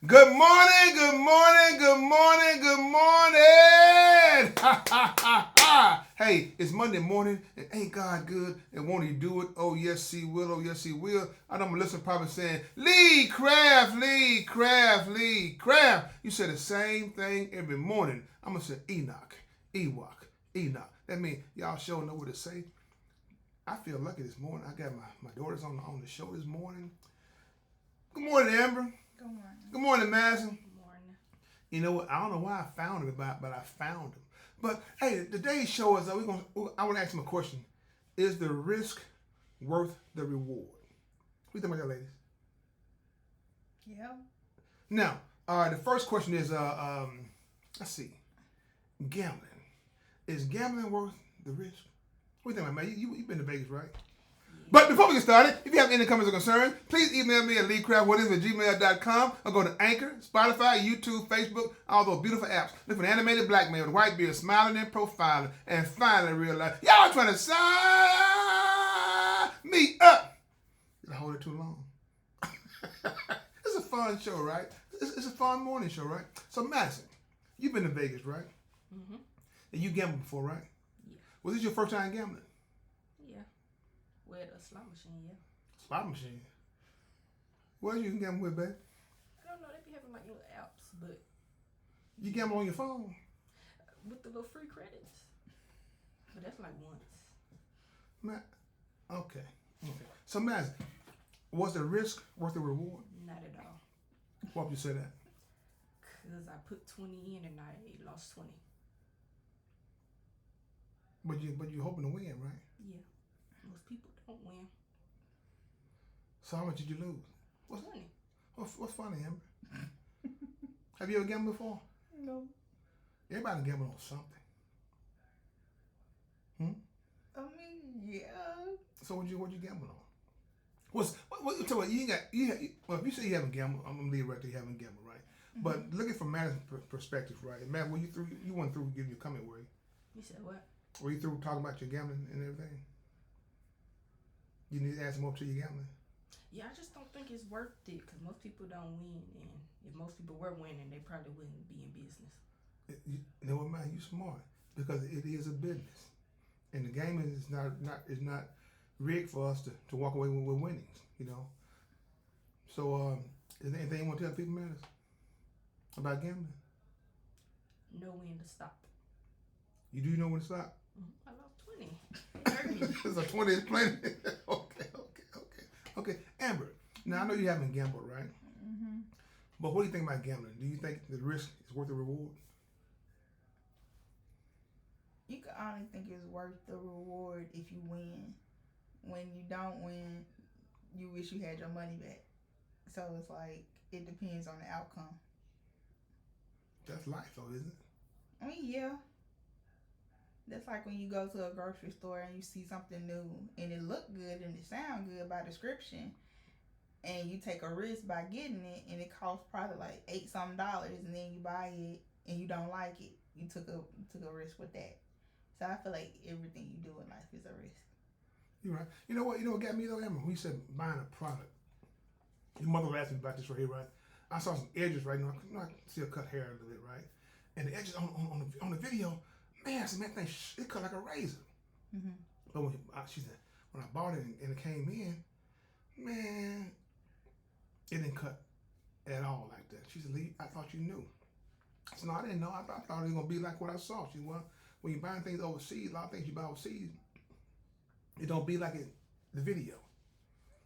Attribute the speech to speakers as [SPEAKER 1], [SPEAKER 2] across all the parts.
[SPEAKER 1] Good morning, good morning, good morning, good morning. Ha ha ha ha. Hey, it's Monday morning and ain't God good and won't he do it? Oh yes he will, oh yes he will. I know my listener probably saying, Lee Craft, Lee Craft, Lee Craft. You say the same thing every morning. I'm gonna say Enoch, Ewok, Enoch. That means y'all sure know what to say. I feel lucky this morning. I got my daughters on the show this morning. Good morning, Amber.
[SPEAKER 2] Good morning.
[SPEAKER 1] Good morning, Madison.
[SPEAKER 2] Good morning.
[SPEAKER 1] You know what? I don't know why I found him, but I found him. But hey, today's show is I want to ask him a question. Is the risk worth the reward? What do you think about that, ladies?
[SPEAKER 2] Yeah.
[SPEAKER 1] Now, the first question is let's see, gambling. Is gambling worth the risk? What do you think about it, man? You've been to Vegas, right? But before we get started, if you have any comments or concerns, please email me at leecraftwhatis@gmail.com or go to Anchor, Spotify, YouTube, Facebook, all those beautiful apps. Look for the animated black man with white beard, smiling and profiling, and finally realize y'all trying to sign me up. Did I hold it too long? It's a fun show, right? It's a fun morning show, right? So Madison, you've been to Vegas, right?
[SPEAKER 2] Mm-hmm.
[SPEAKER 1] And you gambled before, right?
[SPEAKER 2] Yeah.
[SPEAKER 1] Was this your first time gambling?
[SPEAKER 2] Yeah. With a slot machine, yeah.
[SPEAKER 1] Slot machine. What you can gamble with, babe?
[SPEAKER 2] I don't know, they be having like little apps, but
[SPEAKER 1] You gamble on your phone.
[SPEAKER 2] with the little free credits. But that's like once.
[SPEAKER 1] Okay. So, Madison, was the risk worth the reward?
[SPEAKER 2] Not at all.
[SPEAKER 1] Why would you say that?
[SPEAKER 2] Because I put 20 in and I lost 20.
[SPEAKER 1] But you're hoping to win, right?
[SPEAKER 2] Yeah. Most people don't win.
[SPEAKER 1] So how much did you lose?
[SPEAKER 2] 20.
[SPEAKER 1] What's funny, Amber? Have you ever gambled before?
[SPEAKER 2] No.
[SPEAKER 1] Everybody gamble on something.
[SPEAKER 2] I mean, yeah.
[SPEAKER 1] So what you gamble on? What tell me, well, if you say you haven't gambled, I'm gonna leave it right there. You haven't gambled, right? Mm-hmm. But looking from Madison's perspective, right? And Matt, you went through giving your comment, were you?
[SPEAKER 2] You said what?
[SPEAKER 1] Were you through talking about your gambling and everything? You need to add some more to your gambling.
[SPEAKER 2] Yeah, I just don't think it's worth it because most people don't win, and if most people were winning, they probably wouldn't be in business.
[SPEAKER 1] You know what, man? You smart because it is a business, and the game is not rigged for us to walk away with winnings. You know. So, is there anything you want to tell people, man, about gambling?
[SPEAKER 2] Know when to stop.
[SPEAKER 1] You do know when to stop?
[SPEAKER 2] I lost 20. It hurt me.
[SPEAKER 1] So 20 is plenty. Okay. Amber, now I know you haven't gambled, right?
[SPEAKER 2] Mm-hmm.
[SPEAKER 1] But what do you think about gambling? Do you think the risk is worth the reward?
[SPEAKER 3] You can only think it's worth the reward if you win. When you don't win, you wish you had your money back. So it's like, it depends on the outcome.
[SPEAKER 1] That's life, though, isn't it?
[SPEAKER 3] I mean, yeah. That's like when you go to a grocery store and you see something new and it look good and it sound good by description, and you take a risk by getting it and it costs probably like $8 something, and then you buy it and you don't like it. You took a risk with that. So I feel like everything you do in life is a risk.
[SPEAKER 1] You're right. You know what got me though, Emma? When you said buying a product. Your mother asked me about this right here, right? I saw some edges right now. I can still cut hair a little bit, right? And the edges on the video, man, I said, man, thing it cut like a razor.
[SPEAKER 3] Mm-hmm.
[SPEAKER 1] But she said, when I bought it and it came in, man, it didn't cut at all like that. She said, Lee, I thought you knew. I said, no, I didn't know. I thought it was going to be like what I saw. She said, well, when you're buying things overseas, a lot of things you buy overseas, it don't be like the video.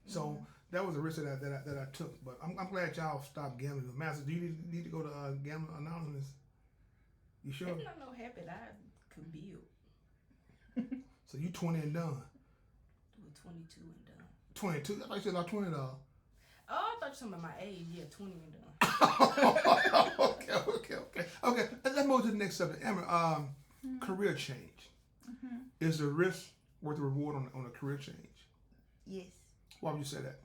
[SPEAKER 1] So that was a risk that I took. But I'm glad y'all stopped gambling. Master, do you need to go to Gambling Anonymous? You sure?
[SPEAKER 2] It's not no habit I could build.
[SPEAKER 1] So you 20 and done.
[SPEAKER 2] With 22 and done.
[SPEAKER 1] 22? I thought you said like $20.
[SPEAKER 2] Oh, I thought you were talking about my age. Yeah, 20 and done.
[SPEAKER 1] Okay. Let's move to the next subject. Amber, career change.
[SPEAKER 3] Mm-hmm.
[SPEAKER 1] Is the risk worth the reward on a career change?
[SPEAKER 3] Yes.
[SPEAKER 1] Why would you say that?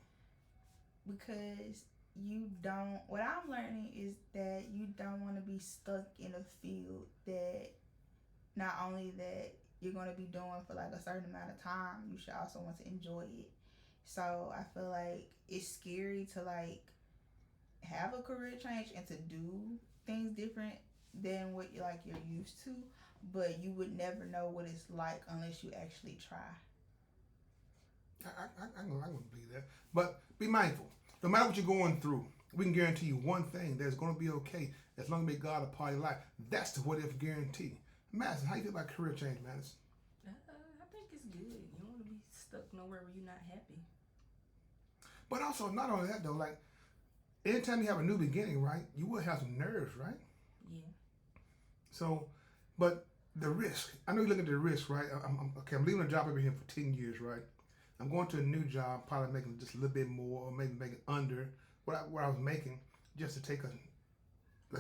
[SPEAKER 3] Because what I'm learning is that you don't want to be stuck in a field that not only that you're going to be doing for like a certain amount of time, you should also want to enjoy it. So I feel like it's scary to like have a career change and to do things different than what you're used to, but you would never know what it's like unless you actually try.
[SPEAKER 1] I'm gonna believe that. But be mindful. No matter what you're going through, we can guarantee you one thing: there's gonna be okay as long as you make God a part of your life. That's the what if guarantee. Madison, how you feel about career change, Madison?
[SPEAKER 2] I think it's good. You don't want to be stuck nowhere where you're not happy.
[SPEAKER 1] But also, not only that though, like anytime you have a new beginning, right, you will have some nerves, right?
[SPEAKER 2] Yeah.
[SPEAKER 1] So, but the risk. I know you look at the risk, right? I'm leaving a job over here for 10 years, right? I'm going to a new job, probably making just a little bit more, or maybe making under what I was making, just to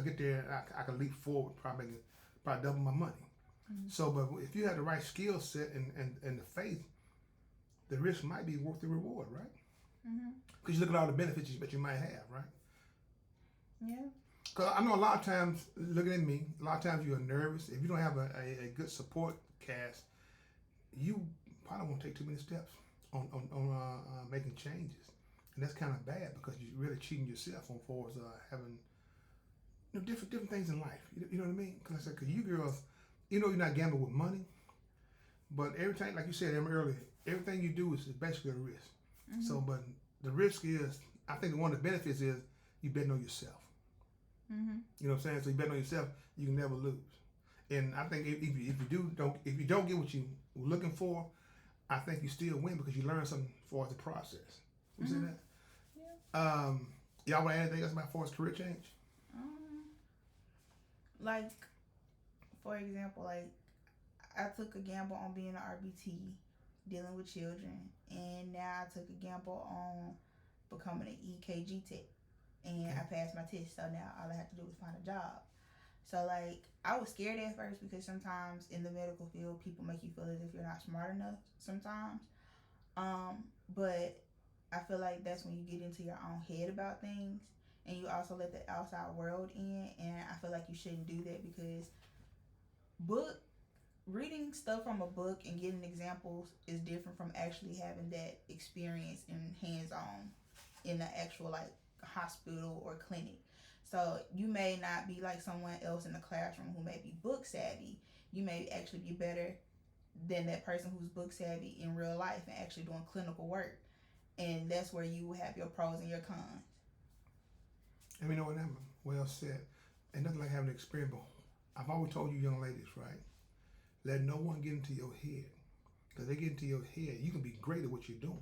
[SPEAKER 1] get there. I can leap forward, probably double my money.
[SPEAKER 3] Mm-hmm.
[SPEAKER 1] So, but if you have the right skill set and the faith, the risk might be worth the reward, right?
[SPEAKER 3] Mm-hmm.
[SPEAKER 1] Because you look at all the benefits that you might have, right?
[SPEAKER 3] Yeah.
[SPEAKER 1] Because I know a lot of times, looking at me, a lot of times you're nervous. If you don't have a good support cast, you probably won't take too many steps on making changes. And that's kind of bad because you're really cheating yourself on far as having different things in life. You know what I mean? Because you girls, you're not gambling with money, but everything, like you said earlier, everything you do is basically a risk.
[SPEAKER 3] Mm-hmm.
[SPEAKER 1] So, but the risk is, I think one of the benefits is you bet on yourself.
[SPEAKER 3] Mm-hmm.
[SPEAKER 1] You know what I'm saying? So you bet on yourself, you can never lose. And I think if you don't get what you were looking for, I think you still win because you learn something for the process. You see that?
[SPEAKER 3] Yeah.
[SPEAKER 1] Y'all want to add anything else about for career change?
[SPEAKER 3] Like, for example, like I took a gamble on being an RBT, dealing with children, and now I took a gamble on becoming an EKG tech, and I passed my test. So now all I have to do is find a job. So like I was scared at first because sometimes in the medical field people make you feel as if you're not smart enough sometimes. But I feel like that's when you get into your own head about things and you also let the outside world in, and I feel like you shouldn't do that because reading stuff from a book and getting examples is different from actually having that experience and hands-on in the actual like hospital or clinic. So you may not be like someone else in the classroom who may be book savvy. You may actually be better than that person who's book savvy in real life and actually doing clinical work. And that's where you have your pros and your cons.
[SPEAKER 1] And we know what happened. Well said. And nothing like having an experience. But I've always told you young ladies, right? Let no one get into your head. Because they get into your head, you can be great at what you're doing.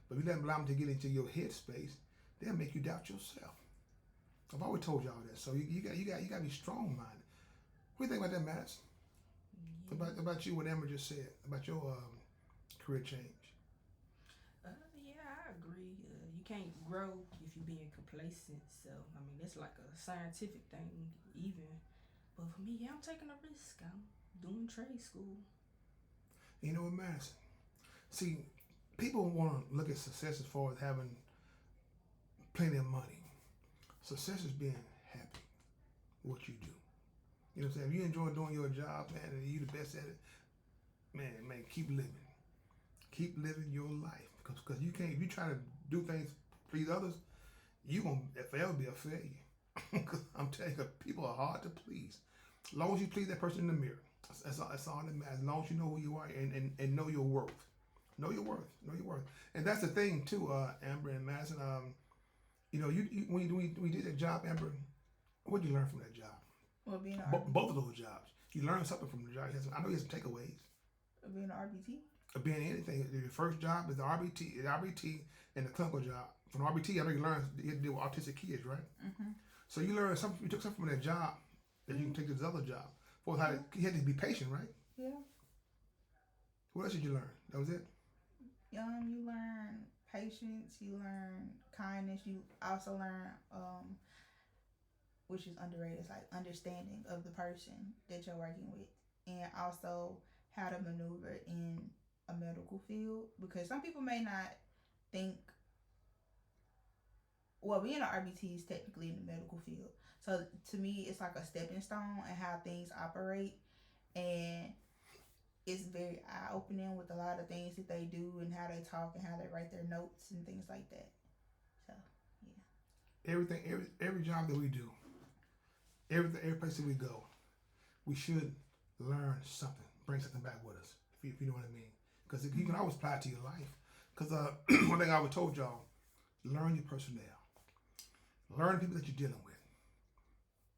[SPEAKER 1] But if you allow them to get into your head space, they'll make you doubt yourself. I've always told y'all that. So you got to be strong minded. What do you think about that, Madison?
[SPEAKER 2] Yeah.
[SPEAKER 1] About you, what Amber just said about your career change.
[SPEAKER 2] Yeah, I agree. You can't grow if you're being complacent. So I mean, it's like a scientific thing, even. But for me, yeah, I'm taking a risk. I'm doing trade school.
[SPEAKER 1] You know what, Madison? See, people want to look at success as far as having plenty of money. Success is being happy with what you do. You know what I'm saying? If you enjoy doing your job, man, and you're the best at it, man, keep living. Keep living your life. Because you can't, if you try to do things to please others, you're going to forever be a failure. Because I'm telling you, people are hard to please. As long as you please that person in the mirror, that's all that matters. As long as you know who you are and know your worth. Know your worth. Know your worth. And that's the thing, too, Amber and Madison. You know, when you did that job, Amber, what did you learn from that job?
[SPEAKER 3] Well, being an
[SPEAKER 1] Both of those jobs. You learned something from the job. I know you had some takeaways.
[SPEAKER 3] being an RBT?
[SPEAKER 1] Of being anything. Your first job is the RBT and the clinical job. From the RBT, I know you learned you had to deal with autistic kids, right?
[SPEAKER 3] Mm-hmm.
[SPEAKER 1] So you learned something, you took something from that job that you can take to this other job. For how you had to be patient, right?
[SPEAKER 3] Yeah.
[SPEAKER 1] What else did you learn? That was it?
[SPEAKER 3] You learn patience, you learn kindness, you also learn, which is underrated, it's like understanding of the person that you're working with, and also how to maneuver in a medical field, because some people may not think, well, being an RBT is technically in the medical field. So to me, it's like a stepping stone and how things operate, and it's very eye-opening with a lot of things that they do and how they talk and how they write their notes and things like that. So, yeah.
[SPEAKER 1] every job that we do, every place that we go, we should learn something, bring something back with us, if you know what I mean. Because you can always apply it to your life. Because one thing I always told y'all, learn your personnel, learn the people that you're dealing with.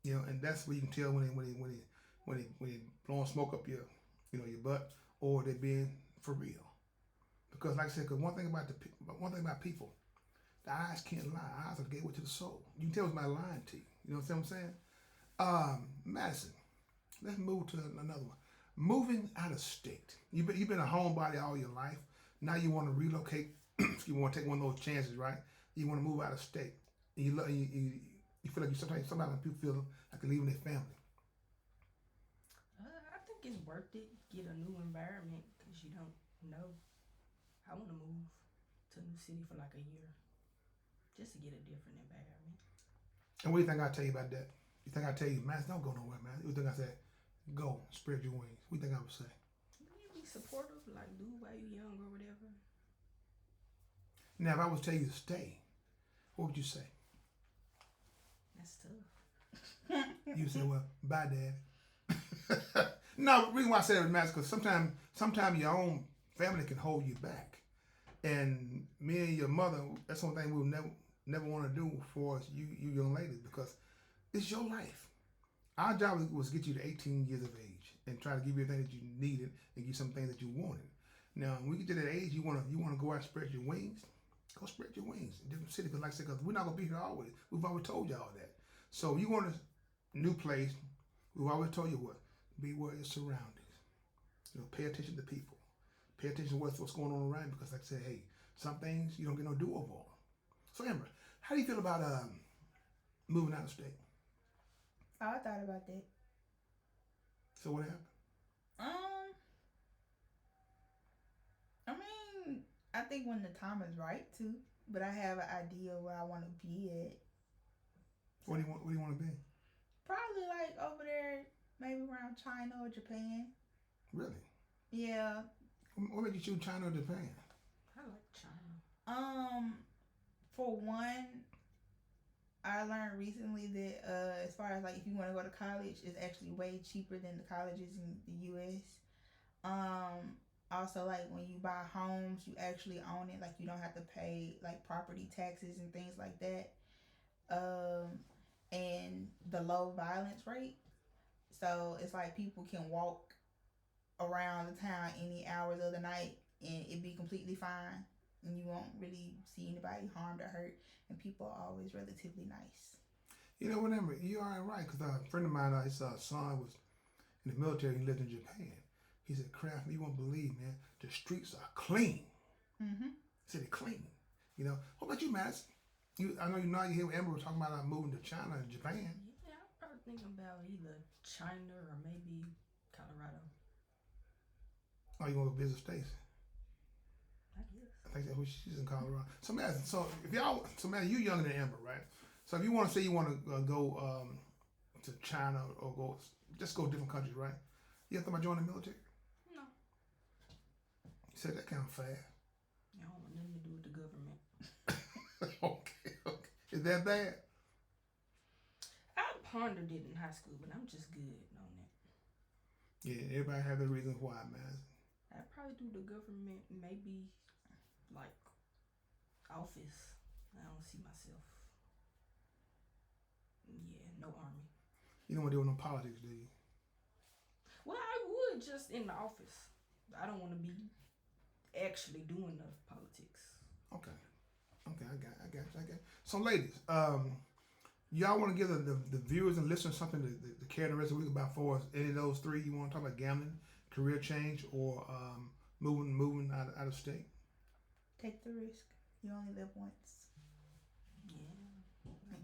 [SPEAKER 1] You know, and that's where you can tell when they blowing smoke up your butt, or they're being for real. Because like I said, because one thing about people, the eyes can't lie. Eyes are the gateway to the soul. You can tell it's my lying to you. You know what I'm saying? Madison, let's move to another one. Moving out of state. You've been a homebody all your life. Now you want to relocate. You want to take one of those chances, right? You want to move out of state. And you feel like sometimes people feel like they're leaving their family.
[SPEAKER 2] I think it's worth it. Get a new environment because you don't know. I want to move to a new city for like a year just to get a different environment.
[SPEAKER 1] And what do you think I tell you about that? You think I tell you, man, don't go nowhere, man? You think I said, go, spread your wings? What do you think I would say?
[SPEAKER 2] You be supportive, like do while you young or whatever.
[SPEAKER 1] Now, if I was to tell you to stay, what would you say?
[SPEAKER 2] That's tough.
[SPEAKER 1] You say, well, bye, Dad. No, the reason why I say it matters because sometimes your own family can hold you back. And me and your mother, that's one thing we'll never want to do for us, you young ladies, because it's your life. Our job was to get you to 18 years of age and try to give you everything that you needed and give you some things that you wanted. Now, when we get to that age, you want to go out and spread your wings. Go spread your wings in different cities. Because like I said, because we're not going to be here always. We've always told y'all that. So you want a new place, we've always told you what? Be aware of your surroundings. You know, pay attention to people. Pay attention to what's going on around you. Because like I said, hey, some things you don't get no do-over on. So Amber, how do you feel about moving out of state?
[SPEAKER 3] Oh, I thought about that.
[SPEAKER 1] So what happened?
[SPEAKER 3] I mean, I think when the time is right to, but I have an idea where I want to be at.
[SPEAKER 1] What do you want to be?
[SPEAKER 3] Probably like over there, maybe around China or Japan.
[SPEAKER 1] Really?
[SPEAKER 3] Yeah.
[SPEAKER 1] What made you choose China or Japan?
[SPEAKER 2] I like China.
[SPEAKER 3] For one, I learned recently that as far as like if you want to go to college, it's actually way cheaper than the colleges in the U.S. Also, like when you buy homes, you actually own it. Like you don't have to pay like property taxes and things like that. And the low violence rate. So it's like people can walk around the town any hours of the night and it'd be completely fine. And you won't really see anybody harmed or hurt. And people are always relatively nice.
[SPEAKER 1] You know, whatever. You are right. Because a friend of mine, his son was in the military. He lived in Japan. He said, Kraft, you won't believe, man, the streets are clean.
[SPEAKER 3] Mm-hmm.
[SPEAKER 1] He said, they're clean. You know, what about you, Madison? I know you hear Amber was talking about moving to China and Japan.
[SPEAKER 2] Yeah, I'm probably thinking about either China or maybe Colorado.
[SPEAKER 1] Oh, you want to go visit Stacy?
[SPEAKER 2] I guess.
[SPEAKER 1] I think that's what she's in Colorado. So, Madison, Madison, you younger than Amber, right? So if you want to say you want to go to China or just go to different countries, right? You have to join the military?
[SPEAKER 2] No.
[SPEAKER 1] You said that kind of fast.
[SPEAKER 2] I don't want nothing to do with the government.
[SPEAKER 1] Okay. Is that bad?
[SPEAKER 2] I pondered it in high school, but I'm just good on it.
[SPEAKER 1] Yeah, everybody have their reasons why, man.
[SPEAKER 2] I'd probably do the government, maybe like office. I don't see myself. Yeah, no army.
[SPEAKER 1] You don't want to do no politics, do you?
[SPEAKER 2] Well, I would just in the office. I don't want to be actually doing the politics.
[SPEAKER 1] Okay, I got you. So, ladies, y'all want to give the viewers and listeners something to carry the rest of the week about for us? Any of those three? You want to talk about gambling, career change, or moving out of state?
[SPEAKER 3] Take the risk. You only live once.
[SPEAKER 2] Yeah, I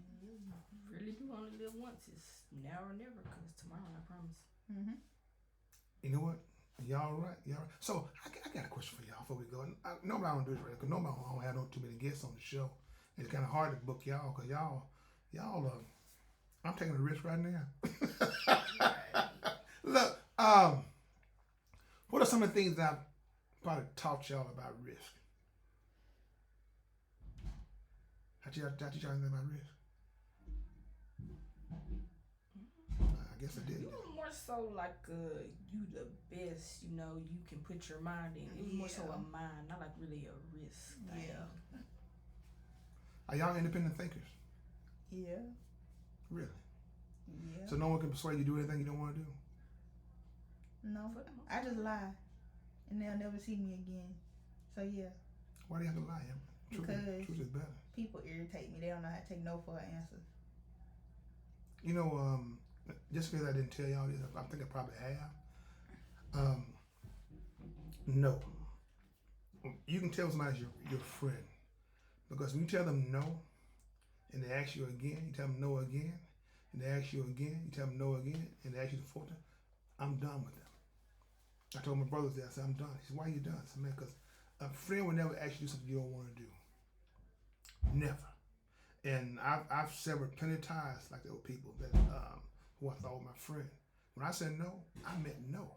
[SPEAKER 2] really do only live once. It's now or never, because tomorrow, I promise.
[SPEAKER 3] Mm-hmm.
[SPEAKER 1] You know what? Y'all right. So I got a question for y'all before we go. Normally I don't do this right because normally I don't have too many guests on the show. It's kind of hard to book y'all because y'all I'm taking a risk right now. Look, what are some of the things that I've probably taught y'all about risk? How you teach y'all anything about risk? guess I did.
[SPEAKER 2] You were more so like you the best, you know, you can put your mind in. It was more so a mind, not like really a risk thing.
[SPEAKER 3] Yeah.
[SPEAKER 1] Are y'all independent thinkers?
[SPEAKER 3] Yeah.
[SPEAKER 1] Really?
[SPEAKER 3] Yeah.
[SPEAKER 1] So no one can persuade you to do anything you don't want to do?
[SPEAKER 3] No.
[SPEAKER 2] For the most
[SPEAKER 3] I just lie, and they'll never see me again. So yeah,
[SPEAKER 1] Why do you have to lie, Amber?
[SPEAKER 3] Because-
[SPEAKER 1] Truth is better.
[SPEAKER 3] people irritate me. They don't know how to take no for an answer.
[SPEAKER 1] You know, just because I didn't tell y'all this, I think I probably have. No. You can tell somebody your friend. Because when you tell them no, and they ask you again, you tell them no again, and they ask you again, you tell them no again, and they ask you the fourth time, I'm done with them. I told my brothers that, I said, I'm done. He said, why are you done? I said, man, because a friend will never ask you to do something you don't want to do. Never. And I've severed plenty of ties like that with people that who I thought were my friend. When I said no, I meant no.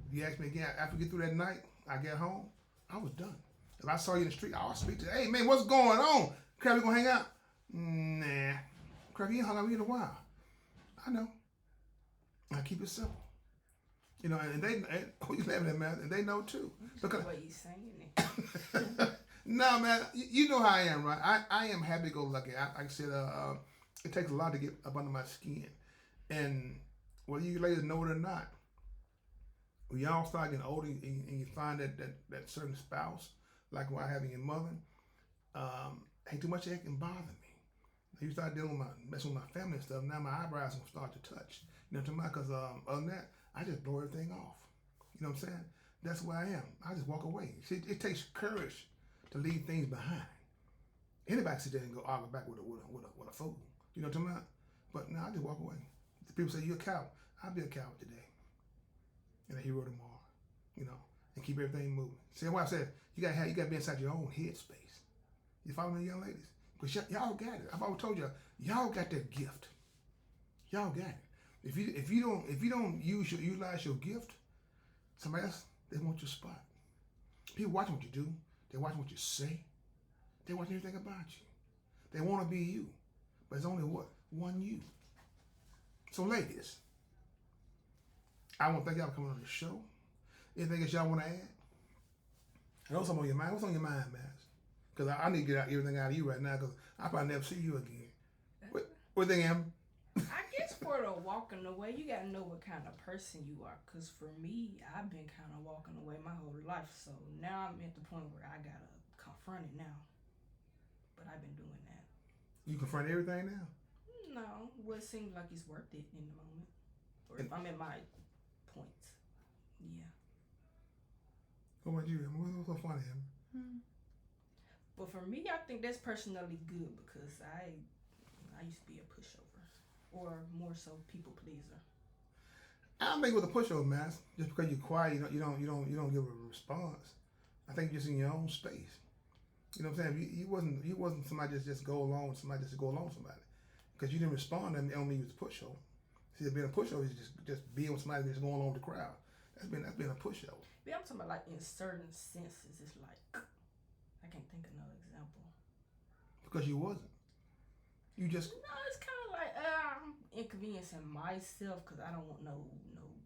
[SPEAKER 1] If you ask me again, after we get through that night, I get home, I was done. If I saw you in the street, I'll speak to you. Hey, man, what's going on? Crap, we gonna hang out? Nah. Crap, you ain't hung out with me in a while. I know. I keep it simple. You know, and who you laughing at, man? And they know too.
[SPEAKER 2] Because what you saying it.
[SPEAKER 1] No, man, you know how I am, right? I am happy-go-lucky. Like I said, it takes a lot to get up under my skin. And whether you ladies know it or not, when y'all start getting older and you find that certain spouse, like what I have in your mother, ain't too much that can bother me. You start dealing with messing with my family and stuff, now my eyebrows gonna start to touch. You know what I'm talking about? Because other than that, I just blow everything off. You know what I'm saying? That's where I am. I just walk away. See, it takes courage to leave things behind. Anybody sit there and go argue back with a fool. You know what I'm talking about? But no, I just walk away. People say you're a coward. I'll be a coward today and a hero tomorrow. You know, and keep everything moving. See what I said? You gotta be inside your own head space. You follow me, young ladies? Because y'all got it. I've always told y'all got that gift. Y'all got it. If you don't utilize your gift, somebody else, they want your spot. People watching what you do. They watching what you say. They watching everything about you. They want to be you. But there's only one you. So ladies, I want to thank y'all for coming on the show. Anything else y'all want to add? I know something on your mind. What's on your mind, man? Because I need to get everything out of you right now because I probably never see you again. What do you think, Amber?
[SPEAKER 2] I guess for the walking away, you gotta know what kind of person you are. Cause for me, I've been kind of walking away my whole life. So now I'm at the point where I gotta confront it now. But I've been doing that.
[SPEAKER 1] You confront everything now?
[SPEAKER 2] No, well, it seems like it's worth it in the moment. Or if I'm at my point. Yeah.
[SPEAKER 1] What about you, Amber? What's so funny, Amber?
[SPEAKER 2] But for me, I think that's personally good because I used to be a pushover. Or more so people pleaser.
[SPEAKER 1] I don't think with a pushover, man. Just because you're quiet, you don't give a response. I think just in your own space. You know what I'm saying? You wasn't somebody just go along with somebody just to go along with somebody. Because you didn't respond, that don't mean you was a pushover. See, being a pushover is just being with somebody that's going along with the crowd. That's been a pushover.
[SPEAKER 2] Yeah, I'm talking about like in certain senses, it's like I can't think of another example.
[SPEAKER 1] Because you wasn't. You just.
[SPEAKER 2] No, it's kind of like I'm inconveniencing myself because I don't want no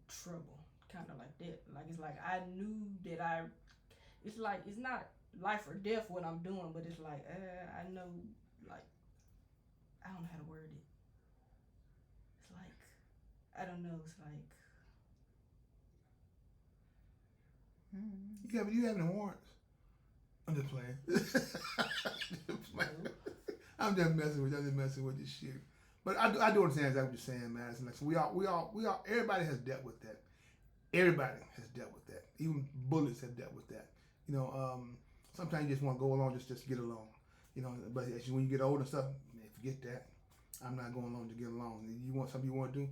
[SPEAKER 2] trouble. Kind of like that. Like it's like I knew that it's like it's not life or death what I'm doing, but it's like I know, like I don't know how to word it. It's like I don't know. It's like
[SPEAKER 1] You have any warrants? I'm just playing. I'm just messing with you. I'm just messing with this shit. But I do understand exactly what you're saying, man. It's like, so we all, everybody has dealt with that. Everybody has dealt with that. Even bullies have dealt with that. You know, sometimes you just want to go along just to get along. You know, but when you get older and stuff, man, forget that. I'm not going along to get along. You want something you want to do?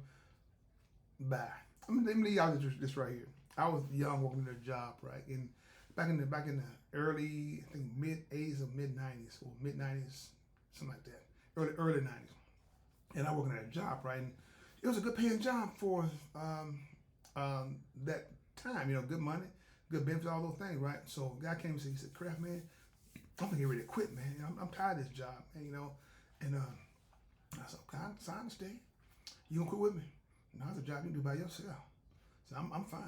[SPEAKER 1] Bye. Let me leave y'all this right here. I was young working at a job, right? And back in the early, I think mid-80s or mid-90s, or mid-90s, something like that. Early 90s. And I working at a job, right? And it was a good paying job for that time, you know, good money, good benefits, all those things, right? So a guy came and said, he said, Kraft, man, I'm gonna get ready to quit, man. I'm tired of this job, man, you know. And I said, okay, I understand. You gonna quit with me? No, it's a job you do by yourself. So I'm fine.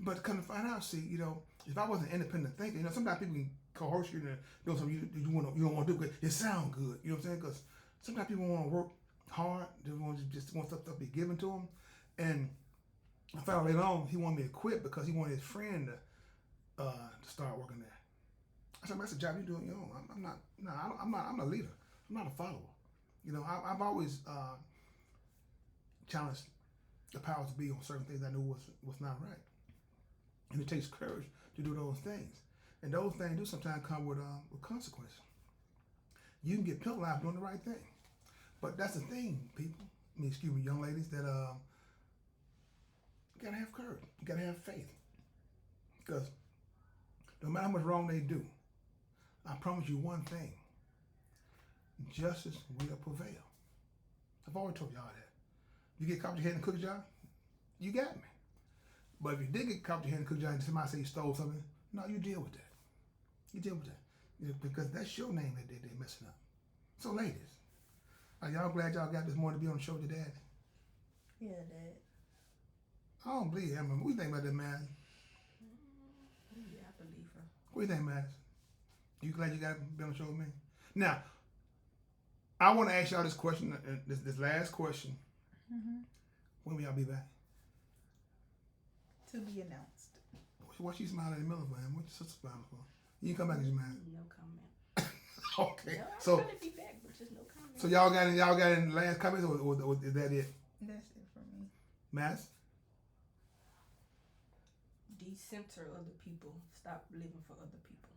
[SPEAKER 1] But to come to find out, see, you know, if I wasn't independent thinker, you know, sometimes people can coerce you into doing something you don't want to do because it sounds good. You know what I'm saying? Because sometimes people want to work hard. They just want stuff to be given to them. And I found out later on he wanted me to quit because he wanted his friend to start working there. I said, that's a job you do on your own. I'm a leader. I'm not a follower. You know, I've always challenged the powers to be on certain things I knew was not right. And it takes courage to do those things. And those things do sometimes come with consequences. You can get penalized doing the right thing. But that's the thing, people. Excuse me, young ladies, that you gotta have courage. You gotta have faith. Because no matter how much wrong they do, I promise you one thing. Justice will prevail. I've always told y'all that. You get caught with your head in the cookie jar, you got me. But if you did get caught with your head in the cookie jar and somebody say you stole something, no, you deal with that. You deal with that. You know, because that's your name that they're messing up. So ladies, are y'all glad y'all got this morning to be on the show with your dad?
[SPEAKER 3] Yeah, Dad.
[SPEAKER 1] I don't believe him. What do you think about that, man?
[SPEAKER 2] Yeah, I believe her.
[SPEAKER 1] What do you think, man? You glad you got to be on the show with me? Now, I want to ask y'all this question, this last question.
[SPEAKER 3] Mm-hmm.
[SPEAKER 1] When will y'all be back?
[SPEAKER 3] To be announced.
[SPEAKER 1] Why she smiling in the middle, man? What your sister smiling for? You can come back and man.
[SPEAKER 2] No comment.
[SPEAKER 1] Okay.
[SPEAKER 2] No, I'll
[SPEAKER 1] So
[SPEAKER 2] probably be back, but just no comment.
[SPEAKER 1] so y'all got any last comments or is that it?
[SPEAKER 3] That's it for me.
[SPEAKER 1] Mass?
[SPEAKER 2] Decenter other people. Stop living for other people.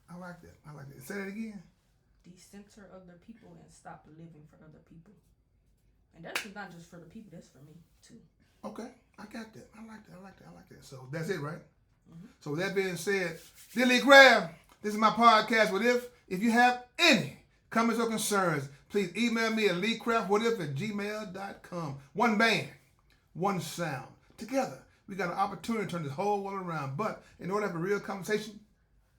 [SPEAKER 1] I like that. I like that. Say that again.
[SPEAKER 2] Decenter other people and stop living for other people. And that's not just for the people, that's for me too.
[SPEAKER 1] Okay. I got that. I like that. I like that. I like that. So that's it, right?
[SPEAKER 2] Mm-hmm.
[SPEAKER 1] So with that being said, dear Lee Graham, this is my podcast. What if you have any comments or concerns, please email me at leecraftwhatif@gmail.com. One band, one sound. Together, we got an opportunity to turn this whole world around. But in order to have a real conversation,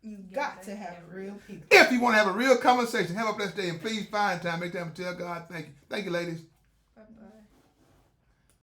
[SPEAKER 3] You got to have real people.
[SPEAKER 1] if you want to have a real conversation, have a blessed day and please find time, make time to tell God thank you. Thank you, ladies.